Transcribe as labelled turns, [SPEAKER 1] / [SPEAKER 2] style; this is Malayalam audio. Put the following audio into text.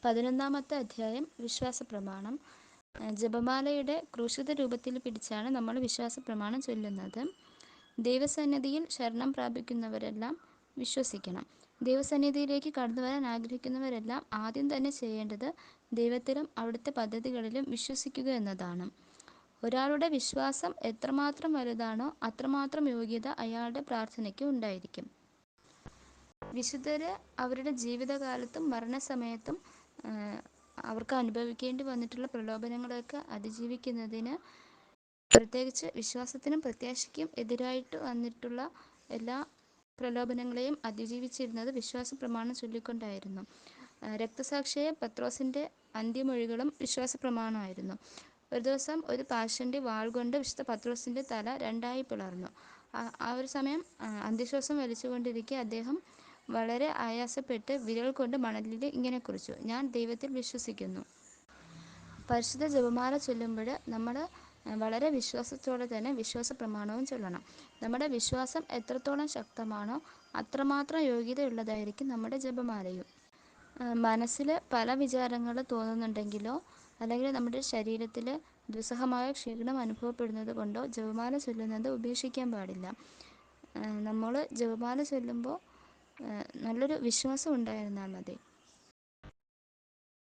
[SPEAKER 1] 11-ാമത്തെ അധ്യായം വിശ്വാസ പ്രമാണം. ജപമാലയുടെ ക്രൂശിത രൂപത്തിൽ പിടിച്ചാണ് നമ്മൾ വിശ്വാസ പ്രമാണം ചൊല്ലുന്നത്. ദൈവസന്നിധിയിൽ ശരണം പ്രാപിക്കുന്നവരെല്ലാം വിശ്വസിക്കണം. ദൈവസന്നിധിയിലേക്ക് കടന്നു വരാൻ ആഗ്രഹിക്കുന്നവരെല്ലാം ആദ്യം തന്നെ ചെയ്യേണ്ടത് ദൈവത്തിലും അവിടുത്തെ പദ്ധതികളിലും വിശ്വസിക്കുക എന്നതാണ്. ഒരാളുടെ വിശ്വാസം എത്രമാത്രം വലുതാണോ അത്രമാത്രം യോഗ്യത അയാളുടെ പ്രാർത്ഥനയ്ക്ക് ഉണ്ടായിരിക്കും. വിശുദ്ധര് അവരുടെ ജീവിതകാലത്തും മരണസമയത്തും അവർക്ക് അനുഭവിക്കേണ്ടി വന്നിട്ടുള്ള പ്രലോഭനങ്ങളെയൊക്കെ അതിജീവിക്കുന്നതിന്, പ്രത്യേകിച്ച് വിശ്വാസത്തിനും പ്രത്യാശയ്ക്കും എതിരായിട്ട് വന്നിട്ടുള്ള എല്ലാ പ്രലോഭനങ്ങളെയും അതിജീവിച്ചിരുന്നത് വിശ്വാസ പ്രമാണം ചൊല്ലിക്കൊണ്ടായിരുന്നു. രക്തസാക്ഷിയായ പത്രോസിൻ്റെ അന്ത്യമൊഴികളും വിശ്വാസ പ്രമാണമായിരുന്നു. ഒരു ദിവസം ഒരു പാഷണ്ടി വാൾ കൊണ്ട് വിശുദ്ധ പത്രോസിൻ്റെ തല രണ്ടായി പിളർന്നു. ആ ഒരു സമയം അന്ത്യശ്വാസം വലിച്ചുകൊണ്ടിരിക്കെ അദ്ദേഹം വളരെ ആയാസപ്പെട്ട് വിരൽ കൊണ്ട് മണലിൽ ഇങ്ങനെ കുറിച്ചു: ഞാൻ ദൈവത്തിൽ വിശ്വസിക്കുന്നു. പരിശുദ്ധ ജപമാല ചൊല്ലുമ്പോൾ നമ്മൾ വളരെ വിശ്വാസത്തോടെ തന്നെ വിശ്വാസ പ്രമാണവും ചൊല്ലണം. നമ്മുടെ വിശ്വാസം എത്രത്തോളം ശക്തമാണോ അത്രമാത്രം യോഗ്യതയുള്ളതായിരിക്കും നമ്മുടെ ജപമാലയും. മനസ്സിൽ പല വിചാരങ്ങൾ തോന്നുന്നുണ്ടെങ്കിലോ അല്ലെങ്കിൽ നമ്മുടെ ശരീരത്തിൽ ദുസ്സഹമായ ക്ഷീണം അനുഭവപ്പെടുന്നത് കൊണ്ടോ ജപമാല ചൊല്ലുന്നത് ഉപേക്ഷിക്കാൻ പാടില്ല. നമ്മൾ ജപമാല ചൊല്ലുമ്പോൾ നല്ലൊരു വിശ്വാസം ഉണ്ടായിരുന്നാൽ മതി.